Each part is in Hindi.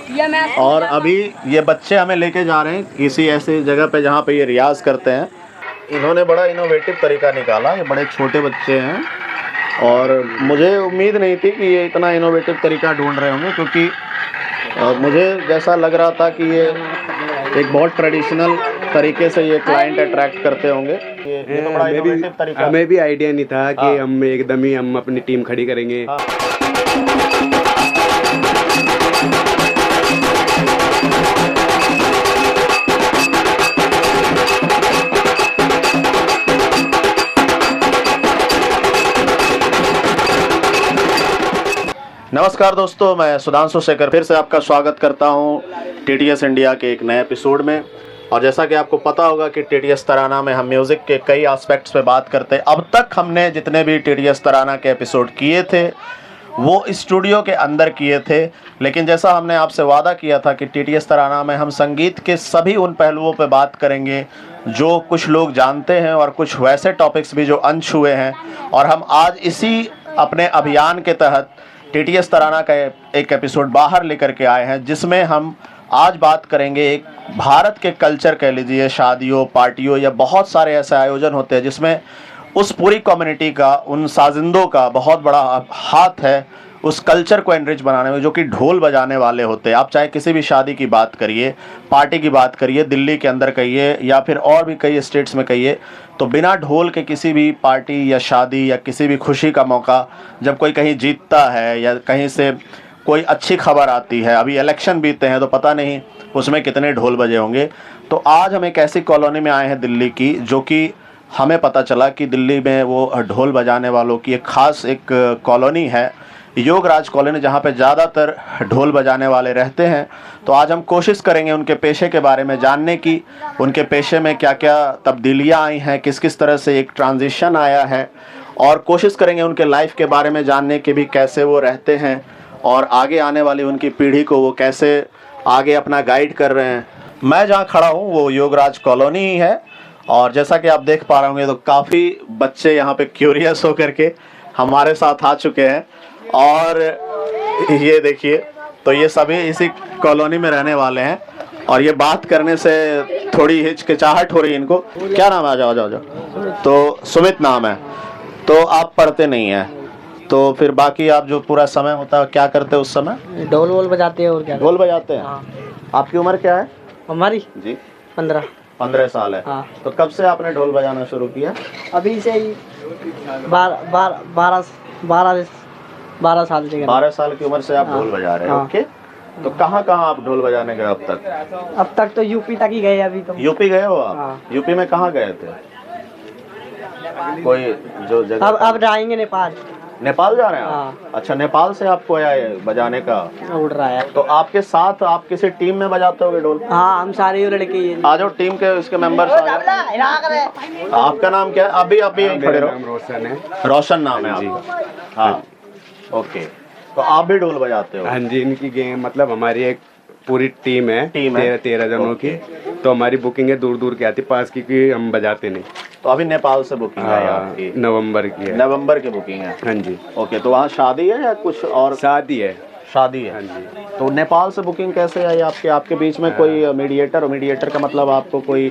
और अभी ये बच्चे हमें लेके जा रहे हैं किसी ऐसी जगह पे जहाँ पे ये रियाज करते हैं। इन्होंने बड़ा इनोवेटिव तरीका निकाला, ये बड़े छोटे बच्चे हैं और मुझे उम्मीद नहीं थी कि ये इतना इनोवेटिव तरीका ढूंढ रहे होंगे, क्योंकि मुझे जैसा लग रहा था कि ये एक बहुत ट्रेडिशनल तरीके से ये क्लाइंट अट्रैक्ट करते होंगे। ये तो बड़ा इनोवेटिव तरीका। हमें भी आइडिया नहीं था कि हम एकदम ही हम अपनी टीम खड़ी करेंगे। नमस्कार दोस्तों, मैं सुधांशु शेखर फिर से आपका स्वागत करता हूं टीटीएस इंडिया के एक नए एपिसोड में। और जैसा कि आपको पता होगा कि टीटीएस तराना में हम म्यूज़िक के कई एस्पेक्ट्स पे बात करते हैं। अब तक हमने जितने भी टीटीएस तराना के एपिसोड किए थे वो स्टूडियो के अंदर किए थे, लेकिन जैसा हमने आपसे वादा किया था कि टीटीएस तराना में हम संगीत के सभी उन पहलुओं पे बात करेंगे जो कुछ लोग जानते हैं और कुछ वैसे टॉपिक्स भी जो अनछुए हैं। और हम आज इसी अपने अभियान के तहत टीटीएस तराना का एक एपिसोड बाहर लेकर के आए हैं, जिसमें हम आज बात करेंगे एक भारत के कल्चर कह लीजिए, शादियों, पार्टियों या बहुत सारे ऐसे आयोजन होते हैं जिसमें उस पूरी कम्युनिटी का, उन साजिंदों का बहुत बड़ा हाथ है उस कल्चर को एनरिच बनाने में, जो कि ढोल बजाने वाले होते हैं। आप चाहे किसी भी शादी की बात करिए, पार्टी की बात करिए, दिल्ली के अंदर कहिए या फिर और भी कई स्टेट्स में कहिए, तो बिना ढोल के किसी भी पार्टी या शादी या किसी भी खुशी का मौका, जब कोई कहीं जीतता है या कहीं से कोई अच्छी खबर आती है, अभी इलेक्शन बीते हैं तो पता नहीं उसमें कितने ढोल बजे होंगे। तो आज हम एक ऐसी कॉलोनी में आए हैं दिल्ली की, जो कि हमें पता चला कि दिल्ली में वो ढोल बजाने वालों की एक ख़ास एक कॉलोनी है, योगराज कॉलोनी, जहाँ पे ज़्यादातर ढोल बजाने वाले रहते हैं। तो आज हम कोशिश करेंगे उनके पेशे के बारे में जानने की, उनके पेशे में क्या क्या तब्दीलियाँ आई हैं, किस किस तरह से एक ट्रांजिशन आया है, और कोशिश करेंगे उनके लाइफ के बारे में जानने की भी, कैसे वो रहते हैं और आगे आने वाली उनकी पीढ़ी को वो कैसे आगे अपना गाइड कर रहे हैं। मैं जहाँ खड़ा हूँ वो योगराज कॉलोनी ही है, और जैसा कि आप देख पा रहे होंगे तो काफ़ी बच्चे यहाँ पे क्यूरियस होकर के हमारे साथ आ चुके हैं। और ये देखिए, तो ये सभी इसी कॉलोनी में रहने वाले हैं और ये बात करने से थोड़ी हिचकिचाहट हो रही है इनको। क्या नाम है? आ जाओ। तो सुमित नाम है। तो आप पढ़ते नहीं हैं, तो फिर बाकी आप जो पूरा समय होता है क्या करते हैं उस समय? ढोल वोल बजाते हैं। और क्या? ढोल बजाते हैं। हाँ। आपकी उम्र क्या है? हमारी जी 15 साल है। हाँ। तो कब से आपने ढोल बजाना शुरू किया? अभी से ही 12 साल से। 12 साल की उम्र से आप ढोल बजा रहे हैं। हाँ। ओके, तो कहाँ आप ढोल बजाने गए अब तक? अब तक तो यूपी तक ही गए। अभी तो यूपी गए हो आप? हाँ। यूपी में कहाँ गए थे? कोई जो जगह? अब जाएंगे नेपाल। नेपाल जा रहे हैं आप? हाँ। अच्छा, नेपाल से आपको आया है बजाने का? उड़ रहा है। तो आपके साथ आप किसी टीम में बजाते होगे ढोल? हाँ, हम सारे लड़के। आ जाओ, टीम के इसके मेंबर्स आ जाओ। आपका नाम क्या है? अभी यहीं खड़े रहो। रोशन है। रोशन नाम है आपका? हाँ, ओके। तो आप भी ढोल बजाते हो? हाँ जी, इनकी गेम मतलब हमारी एक पूरी टीम है 13 जनों की। तो हमारी बुकिंग है दूर दूर की आती, पास की हम बजाते नहीं। तो अभी नेपाल से बुकिंग है आपकी? नवंबर की है। नवंबर की बुकिंग है? हाँ जी। ओके, तो वहाँ शादी है या कुछ और? शादी है। शादी है। हाँ जी। तो नेपाल से बुकिंग कैसे आई आपके बीच में कोई मीडिएटर का मतलब आपको कोई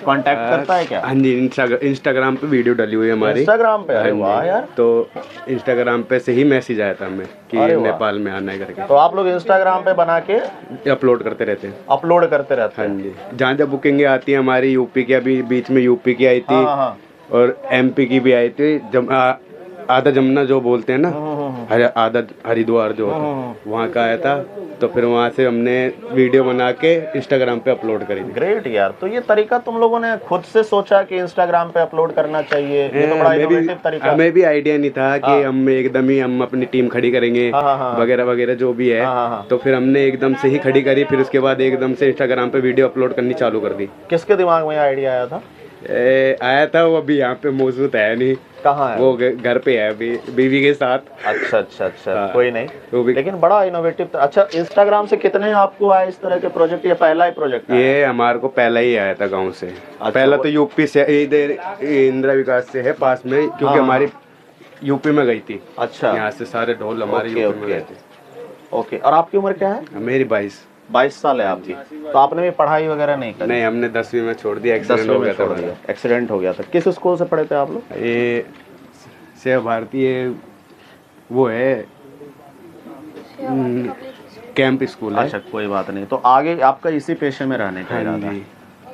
कांटेक्ट करता है क्या? हाँ जी, इंस्टाग्राम पे वीडियो डली हुई है हमारी। इंस्टाग्राम पे? अरे वाह यार। तो इंस्टाग्राम पे से ही मैसेज आया था हमें कि नेपाल में आना है करके। तो आप लोग इंस्टाग्राम पे बना के अपलोड करते रहते हैं। अपलोड करते रहते हैं? हाँ जी, जहाँ जहाँ बुकिंग आती है हमारी, यूपी की अभी बीच में यूपी की आई थी। हाँ। और एमपी की भी आई थी। आधा जमुना जो बोलते हैं ना, आधा हरिद्वार जो होता है, वहाँ का आया था। तो फिर वहाँ से हमने वीडियो बना के इंस्टाग्राम पे अपलोड करी। ग्रेट यार। तो ये तरीका तुम लोगों ने खुद से सोचा कि इंस्टाग्राम पे अपलोड करना चाहिए? ये तो बड़ा इनोवेटिव तरीका। हमें भी आइडिया नहीं था कि हम एकदम ही हम अपनी टीम खड़ी करेंगे वगैरह वगैरह जो भी है। तो फिर हमने एकदम से ही खड़ी करी, फिर उसके बाद एकदम से इंस्टाग्राम पे वीडियो अपलोड करनी चालू कर दी। किसके दिमाग में आइडिया आया था? आया था वो अभी यहाँ पे मौजूद है नहीं। कहाँ है वो? घर पे है अभी बीवी के साथ। अच्छा। कोई नहीं, वो भी। लेकिन बड़ा इनोवेटिव। अच्छा, इंस्टाग्राम से कितने आपको आए इस तरह के प्रोजेक्ट? ये पहला ही प्रोजेक्ट है? ये हमारे को पहला ही आया था गांव से। पहला तो यूपी से, इधर इंदिरा विकास से है पास में, क्योंकि हमारी यूपी में गई थी। अच्छा, यहाँ से सारे ढोल हमारे यूपी में गए थे। ओके। और आपकी उम्र क्या है? मेरी 22। 22 साल है आपकी। तो आपने भी पढ़ाई वगैरह नहीं करी? नहीं, हमने 10वीं में छोड़ दिया, एक्सीडेंट 10वीं हो में गया था छोड़ मेरा। दिया, एक्सीडेंट हो गया था। किस स्कूल से पढ़े थे आप लोग? ये सेवा भारतीय वो है कैंप स्कूल है। अच्छा, कोई बात नहीं। तो आगे आपका इसी पेशे में रहने का हाँ इरादा है? जी।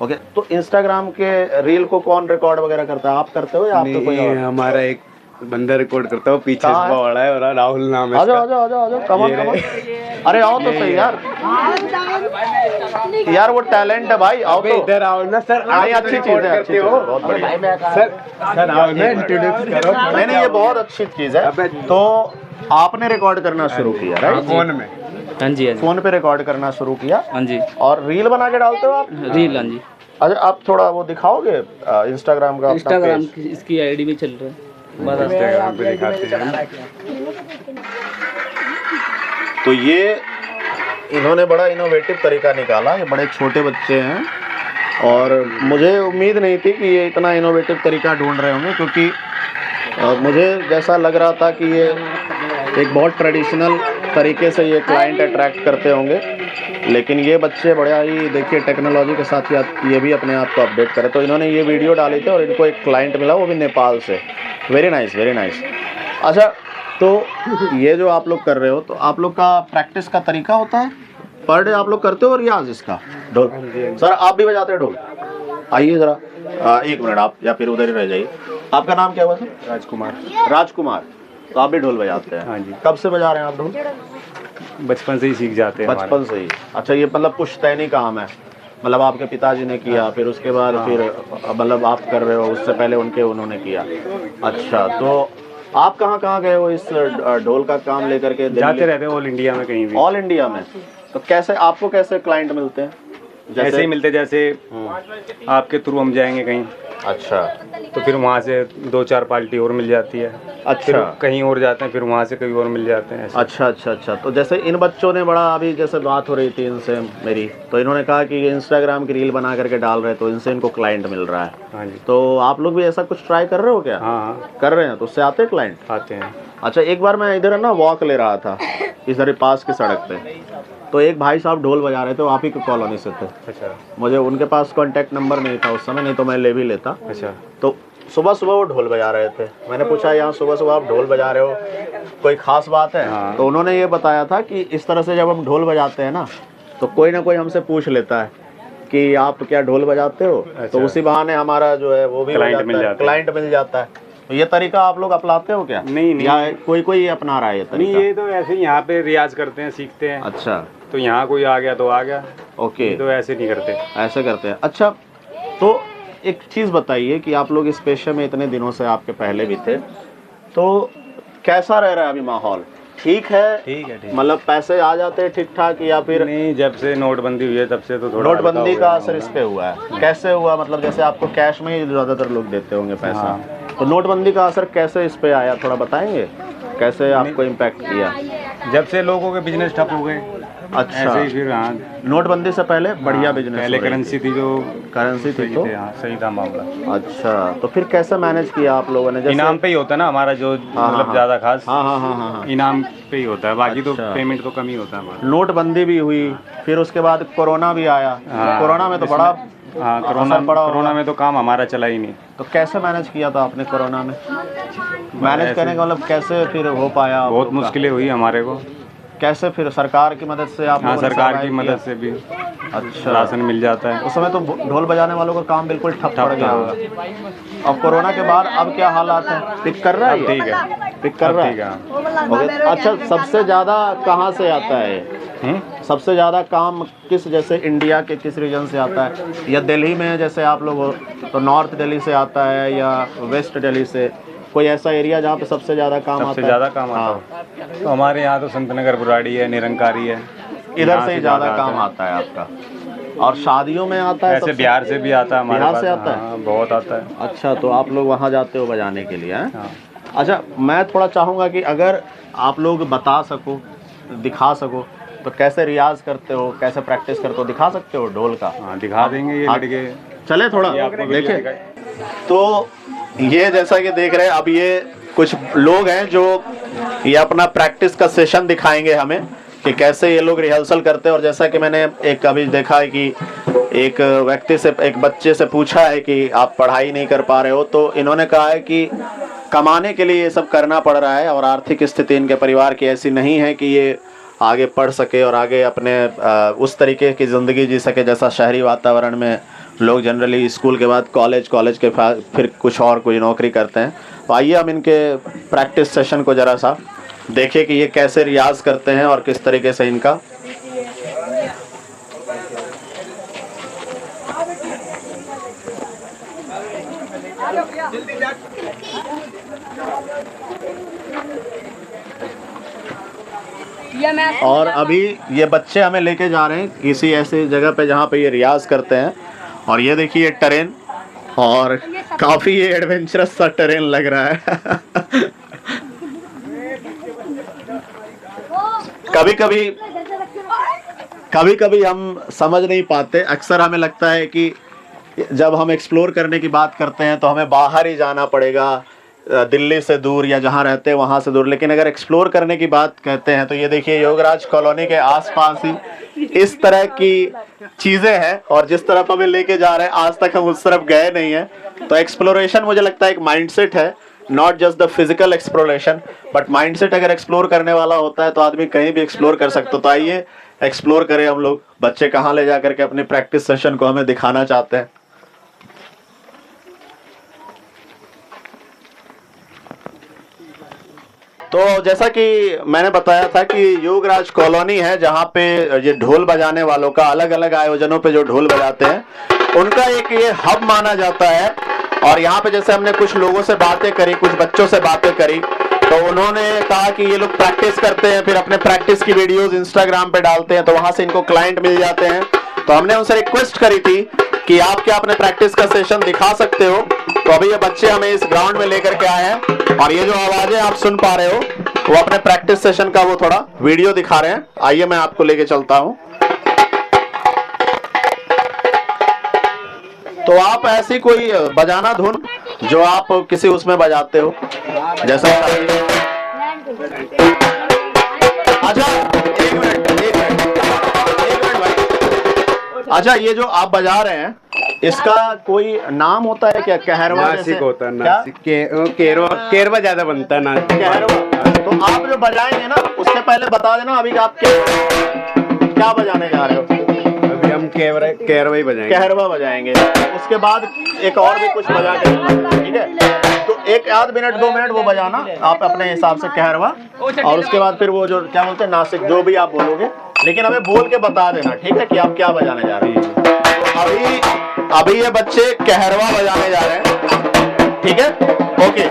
ओके। तो इंस्टाग्राम के रील को कौन रिकॉर्ड वगैरह करता है? आप करते हो या आपको कोई नहीं, और? हमारा एक बंदा रिकॉर्ड करता है, वो पीछे कहाँ है? से बड़ा है और राहुल नाम है आ जाओ इसका। आ जाओ आ जाओ आ जाओ, कम ऑन ये कम ऑन। रहे। अरे आओ तो सही यार, यार वो टैलेंट है भाई, आओ अबे तो। इधर आओ ना सर, नहीं, अच्छी चीज है, अच्छी चीज है, बहुत बढ़िया। सर आओ ना, इंट्रोड्यूस करो। नहीं नहीं, ये बहुत अच्छी चीज है। अबे तो आपने रिकॉर्ड करना शुरू किया, राइट? फोन में। हाँ जी, हाँ जी, फोन पे रिकॉर्ड करना शुरू किया हाँ जी, और रील बना के डालते हो आप? रील, हाँ जी। अच्छा, आप थोड़ा वो दिखाओगे इंस्टाग्राम का अपना इंस्टाग्राम पेज? की इसकी आईडी भी चल रहा है। बस इंस्टाग्राम पे दिखाते हैं। तो ये इन्होंने बड़ा इनोवेटिव तरीका निकाला। ये बड़े छोटे बच्चे हैं और मुझे उम्मीद नहीं थी कि ये इतना इनोवेटिव तरीका ढूंढ रहे होंगे, क्योंकि मुझे जैसा लग रहा था कि ये एक बहुत ट्रेडिशनल तरीके से ये क्लाइंट अट्रैक्ट करते होंगे, लेकिन ये बच्चे बड़ा ही, देखिए, टेक्नोलॉजी के साथ ये भी अपने आप को अपडेट करे। तो इन्होंने ये वीडियो डाली थी और इनको एक क्लाइंट मिला, वो भी नेपाल से। Very nice, very nice. अच्छा, तो ये जो आप लोग कर रहे हो, तो आप लोग का प्रैक्टिस का तरीका होता है? पर डे आप लोग करते हो रियाज इसका? ढोल सर आप भी बजाते हैं ढोल? आइए ज़रा, एक मिनट आप, या फिर उधर ही रह जाइए। आपका नाम क्या हुआ सर? राजकुमार। राजकुमार। तो आप भी ढोल बजाते हैं? हाँ जी। कब से बजा रहे हैं आप ढोल? बचपन से ही सीख जाते हैं। बचपन से ही? अच्छा, ये मतलब पुश्तैनी काम है, मतलब आपके पिताजी ने किया, फिर उसके बाद फिर मतलब आप कर रहे हो, उससे पहले उन्होंने किया। अच्छा, तो आप कहाँ गए हो इस ढोल का काम लेकर के? जाते रहते हैं ऑल इंडिया में, कहीं भी। ऑल इंडिया में? तो कैसे आपको कैसे क्लाइंट मिलते हैं? ऐसे ही मिलते, जैसे आपके थ्रू हम जाएंगे कहीं, अच्छा तो फिर वहाँ से 2-4 पार्टी और मिल जाती है। फिर अच्छा कहीं और जाते हैं, फिर वहाँ से कहीं और मिल जाते हैं, ऐसे। अच्छा अच्छा अच्छा। तो जैसे इन बच्चों ने बड़ा, अभी जैसे बात हो रही थी इनसे मेरी, तो इन्होंने कहा कि ये इंस्टाग्राम की रील बना करके डाल रहे, तो इनसे इनको क्लाइंट मिल रहा है। हाँ जी। तो आप लोग भी ऐसा कुछ ट्राई कर रहे हो क्या? हाँ, कर रहे हैं, तो उससे आते हैं क्लाइंट? आते हैं। अच्छा, एक बार मैं इधर ना वॉक ले रहा था, इधर पास की सड़क पे, तो एक भाई साहब ढोल बजा रहे थे, वो आप ही के कॉलोनी से थे। अच्छा मुझे उनके पास कांटेक्ट नंबर नहीं था उस समय, नहीं तो मैं ले भी लेता। अच्छा। तो सुबह सुबह वो ढोल बजा रहे थे। मैंने पूछा, यहाँ सुबह सुबह आप ढोल बजा रहे हो, कोई ख़ास बात है? हाँ। तो उन्होंने ये बताया था कि इस तरह से जब हम ढोल बजाते हैं ना, तो कोई ना कोई हमसे पूछ लेता है कि आप क्या ढोल बजाते हो? अच्छा। तो उसी बहाने हमारा जो है वो भी क्लाइंट मिल जाता है। क्लाइंट मिल जाता है। तो ये तरीका आप लोग अपनाते हो क्या? नहीं, नहीं। या कोई अपना रहा है ये नहीं, तरीका? ये तो ऐसे ही यहाँ पे रियाज करते हैं, सीखते हैं। अच्छा, तो यहाँ कोई आ गया तो आ गया, ओके, तो ऐसे नहीं करते। ऐसे करते हैं। अच्छा, तो एक चीज़ बताइए कि आप लोग इस पेशे में इतने दिनों से, आपके पहले भी थे, तो कैसा रह रहा है अभी माहौल? ठीक है? ठीक है। मतलब पैसे आ जाते हैं ठीक ठाक, या फिर नहीं, जब से नोटबंदी हुई है तब से तो थोड़ा नोटबंदी हल्का का हो असर इस पे हुआ है? कैसे हुआ? मतलब जैसे आपको कैश में ही ज़्यादातर लोग देते होंगे पैसा, हाँ। तो नोटबंदी का असर कैसे इस पे आया, थोड़ा बताएंगे? कैसे आपको इम्पैक्ट किया? गया। जब से लोगों के बिजनेस ठप हो गए, अच्छा, ऐसे ही फिर। हाँ, नोटबंदी से पहले बढ़िया बिजनेस पहले हो रही करेंसी थी, जो करेंसी थी सही तो? थे, हाँ, सही था मामला। अच्छा, तो फिर कैसे मैनेज किया आप लोगों ने? जैसे इनाम पे ही होता है ना हमारा, जो हाँ, मतलब हाँ। ज्यादा खास हाँ हाँ हाँ हाँ हाँ। इनाम पे ही होता है, बाकी तो अच्छा। पेमेंट तो कम ही होता है हमारा। नोटबंदी भी हुई, फिर उसके बाद कोरोना भी आया। हाँ, कोरोना में तो बड़ा हाँ, असर पड़ा होगा। कोरोना में तो काम हमारा चला ही नहीं। तो कैसे मैनेज किया था आपने कोरोना में? मैनेज करने का मतलब कैसे फिर हो पाया आप बहुत लोग का? मुश्किलें हुई हमारे को। कैसे फिर सरकार की मदद से आप हाँ, लोगों ने सरकार survive की किया? मदद से भी अच्छा, राशन मिल जाता है। उस समय तो ढोल बजाने वालों का काम बिल्कुल ठप पड़ गया था। होगा। अब कोरोना के बाद अब क्या हालात हैं? पिक कर रहा है? अब ठीक है, पिक कर अब रहा ठीक है? है। ओके। अच्छा, सबसे ज़्यादा कहाँ से आता है? सबसे ज़्यादा काम किस, जैसे इंडिया के किस रीजन से आता है? या दिल्ली में जैसे आप लोग हो तो नॉर्थ दिल्ली से आता है, या वेस्ट दिल्ली से? कोई ऐसा एरिया जहाँ पे सबसे ज़्यादा काम आता है? सबसे ज़्यादा काम आता हाँ, है तो हमारे यहाँ तो संतनगर, बुराड़ी है, निरंकारी है, इधर यहाँ से ही ज़्यादा काम आता है आपका। और शादियों में आता है? ऐसे सबसे? बिहार से भी आता है हमारे बिहार पास। से आता है? हाँ, बहुत आता है। अच्छा, तो आप लोग वहाँ जाते हो बजाने के लिए, हैं? हाँ। अच्छा, मैं थोड़ा चाहूँगा कि अगर आप लोग बता सको, दिखा सको, तो कैसे रियाज करते हो, कैसे प्रैक्टिस करते हो, दिखा सकते हो ढोल का? हाँ, दिखा देंगे ये हाँ। लड़के। चले थोड़ा ये आपको वीडियो देखें। दिखाएं। तो ये जैसा कि देख रहे हैं, अब ये कुछ लोग हैं जो ये अपना प्रैक्टिस का सेशन दिखाएंगे हमें। कि कैसे ये लोग रिहर्सल करते हैं। और जैसा कि मैंने एक अभी देखा है कि एक व्यक्ति से, एक बच्चे से पूछा है कि आप पढ़ाई नहीं कर पा रहे हो, तो इन्होंने कहा है कि कमाने के लिए ये सब करना पड़ रहा है और आर्थिक स्थिति इनके परिवार की ऐसी नहीं है कि ये आगे पढ़ सके और आगे अपने उस तरीके की ज़िंदगी जी सके जैसा शहरी वातावरण में लोग जनरली स्कूल के बाद कॉलेज के फिर कुछ और कोई नौकरी करते हैं। तो आइए हम इनके प्रैक्टिस सेशन को ज़रा सा देखें कि ये कैसे रियाज़ करते हैं और किस तरीके से इनका और अभी ये बच्चे हमें लेके जा रहे हैं किसी ऐसी जगह पे जहाँ पे ये रियाज करते हैं। और ये देखिए ट्रेन, और काफ़ी ये एडवेंचरस सा ट्रेन लग रहा है। कभी कभी हम समझ नहीं पाते, अक्सर हमें लगता है कि जब हम एक्सप्लोर करने की बात करते हैं तो हमें बाहर ही जाना पड़ेगा, दिल्ली से दूर या जहाँ रहते हैं वहाँ से दूर। लेकिन अगर एक्सप्लोर करने की बात कहते हैं तो ये देखिए योगराज कॉलोनी के आसपास ही इस तरह की चीज़ें हैं, और जिस तरफ हमें लेके जा रहे हैं आज तक हम उस तरफ गए नहीं हैं। तो एक्सप्लोरेशन मुझे लगता है एक माइंडसेट है, not just the physical exploration but mindset. अगर एक्सप्लोर करने वाला होता है तो आदमी कहीं भी एक्सप्लोर कर सकता है। तो आइए एक्सप्लोर करें हम लोग, बच्चे कहाँ ले जा करके अपनी प्रैक्टिस सेशन को हमें दिखाना चाहते हैं। तो जैसा कि मैंने बताया था कि योगराज कॉलोनी है जहाँ पे ये ढोल बजाने वालों का, अलग अलग आयोजनों पे जो ढोल बजाते हैं उनका एक ये हब माना जाता है। और यहाँ पे जैसे हमने कुछ लोगों से बातें करी, कुछ बच्चों से बातें करी, तो उन्होंने कहा कि ये लोग प्रैक्टिस करते हैं, फिर अपने प्रैक्टिस की वीडियोस इंस्टाग्राम पे डालते हैं, तो वहां से इनको क्लाइंट मिल जाते हैं। तो हमने उनसे रिक्वेस्ट करी थी कि आप क्या अपने प्रैक्टिस का सेशन दिखा सकते हो। तो अभी ये बच्चे हमें इस ग्राउंड में लेकर के आए हैं और ये जो आवाजें आप सुन पा रहे हो वो अपने प्रैक्टिस सेशन का वो थोड़ा वीडियो दिखा रहे हैं। आइए मैं आपको लेके चलता हूं। तो आप ऐसी कोई बजाना धुन जो आप किसी उसमें बजाते हो, जैसा अच्छा एक मिनट भाई। अच्छा, ये जो आप बजा रहे हैं इसका कोई नाम होता है क्या? कहरवा नासिक होता है, नासिक केरवा ज्यादा बनता है, नासिक कहरवा। तो आप जो बजाएंगे ना उससे पहले बता देना अभी आप क्या बजाने जा रहे हो। अभी हम केरवा ही बजाएंगे, कहरवा बजाएंगे। उसके बाद एक और भी कुछ बजा के, ठीक है? तो एक आध मिनट 2 मिनट वो बजाना आप अपने हिसाब से कहरवा, और उसके बाद फिर वो जो क्या बोलते हैं नासिक, जो भी आप बोलोगे, लेकिन हमें बोल के बता देना, ठीक है, कि आप क्या बजाने जा रहे हैं। तो अभी ये बच्चे कहरवा बजाने जा रहे हैं, ठीक है? ओके।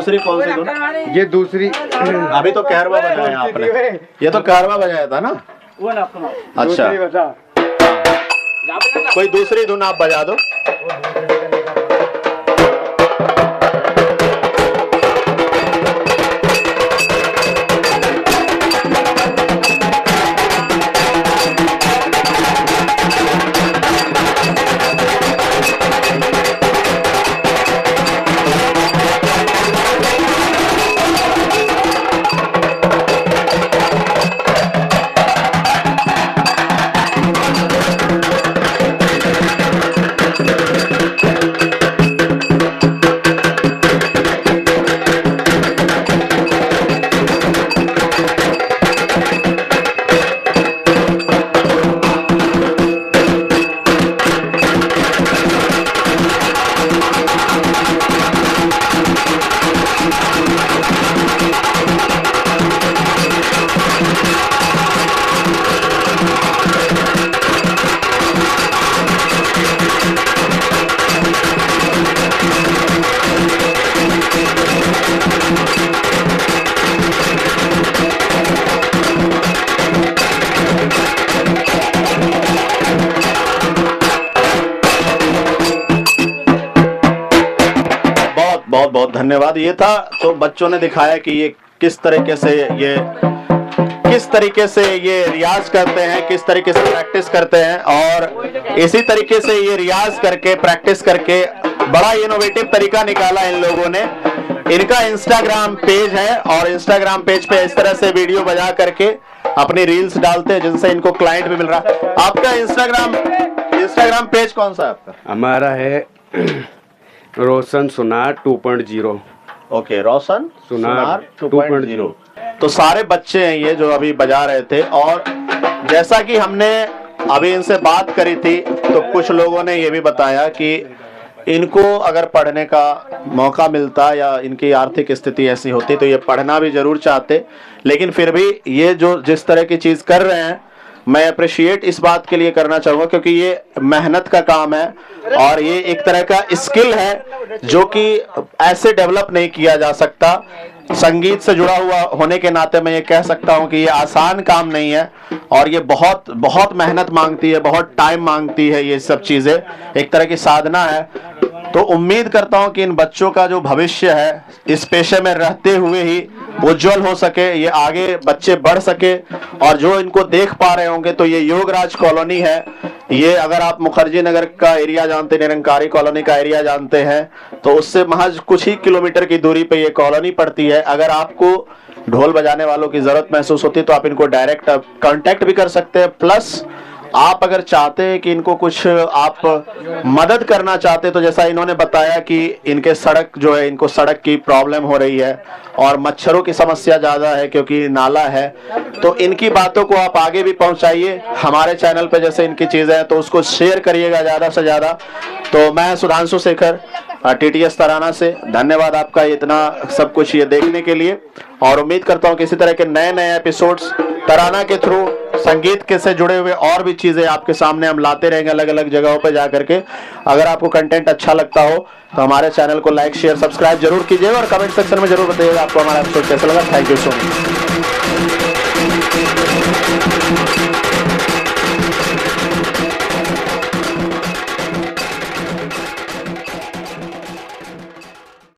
दूसरी कौन सी धुन? ये दूसरी अभी तो कहरवा बजाया आपने, ये तो कहरवा बजाया था ना? अच्छा, कोई दूसरी धुन आप बजा दो। बहुत बहुत धन्यवाद। ये था तो बच्चों ने दिखाया कि ये किस तरीके से ये रियाज करते हैं, किस तरीके से प्रैक्टिस करते हैं, और इसी तरीके से ये रियाज करके प्रैक्टिस करके बड़ा इनोवेटिव तरीका निकाला इन लोगों ने। इनका इंस्टाग्राम पेज है और इंस्टाग्राम पेज पे इस तरह से वीडियो बजा करके अपनी रील्स डालते हैं, जिनसे इनको क्लाइंट भी मिल रहा है। आपका इंस्टाग्राम पेज कौन सा है आपका? हमारा है रोशन सुनार 2.0। ओके, रोशन सुनार 2.0। तो सारे बच्चे हैं ये जो अभी बजा रहे थे, और जैसा कि हमने अभी इनसे बात करी थी तो कुछ लोगों ने ये भी बताया कि इनको अगर पढ़ने का मौका मिलता या इनकी आर्थिक स्थिति ऐसी होती तो ये पढ़ना भी जरूर चाहते, लेकिन फिर भी ये जो जिस तरह की चीज़ कर रहे हैं मैं अप्रिशिएट इस बात के लिए करना चाहूँगा, क्योंकि ये मेहनत का काम है और ये एक तरह का स्किल है जो कि ऐसे डेवलप नहीं किया जा सकता। संगीत से जुड़ा हुआ होने के नाते मैं ये कह सकता हूँ कि ये आसान काम नहीं है और ये बहुत बहुत मेहनत मांगती है, बहुत टाइम मांगती है। ये सब चीज़ें एक तरह की साधना है। तो उम्मीद करता हूँ कि इन बच्चों का जो भविष्य है इस पेशे में रहते हुए ही उज्जवल हो सके, ये आगे बच्चे बढ़ सके। और जो इनको देख पा रहे होंगे तो ये योगराज कॉलोनी है, ये अगर आप मुखर्जी नगर का एरिया जानते, निरंकारी कॉलोनी का एरिया जानते हैं, तो उससे महज कुछ ही किलोमीटर की दूरी पे ये कॉलोनी पड़ती है। अगर आपको ढोल बजाने वालों की जरूरत महसूस होती है तो आप इनको डायरेक्ट कांटेक्ट भी कर सकते हैं। प्लस आप अगर चाहते हैं कि इनको कुछ आप मदद करना चाहते तो जैसा इन्होंने बताया कि इनके सड़क जो है, इनको सड़क की प्रॉब्लम हो रही है और मच्छरों की समस्या ज़्यादा है क्योंकि नाला है, तो इनकी बातों को आप आगे भी पहुंचाइए। हमारे चैनल पे जैसे इनकी चीज़ें हैं तो उसको शेयर करिएगा ज़्यादा से ज़्यादा। तो मैं सुधांशु शेखर TTS तराना से, धन्यवाद आपका इतना सब कुछ ये देखने के लिए, और उम्मीद करता हूँ कि इसी तरह के नए नए एपिसोड्स तराना के थ्रू संगीत के से जुड़े हुए और भी चीज़ें आपके सामने हम लाते रहेंगे अलग अलग जगहों पर जा करके। अगर आपको कंटेंट अच्छा लगता हो तो हमारे चैनल को लाइक शेयर सब्सक्राइब जरूर कीजिएगा और कमेंट सेक्शन में जरूर बताइएगा आपको हमारा एपिसोड कैसा लगा। Thank you so much.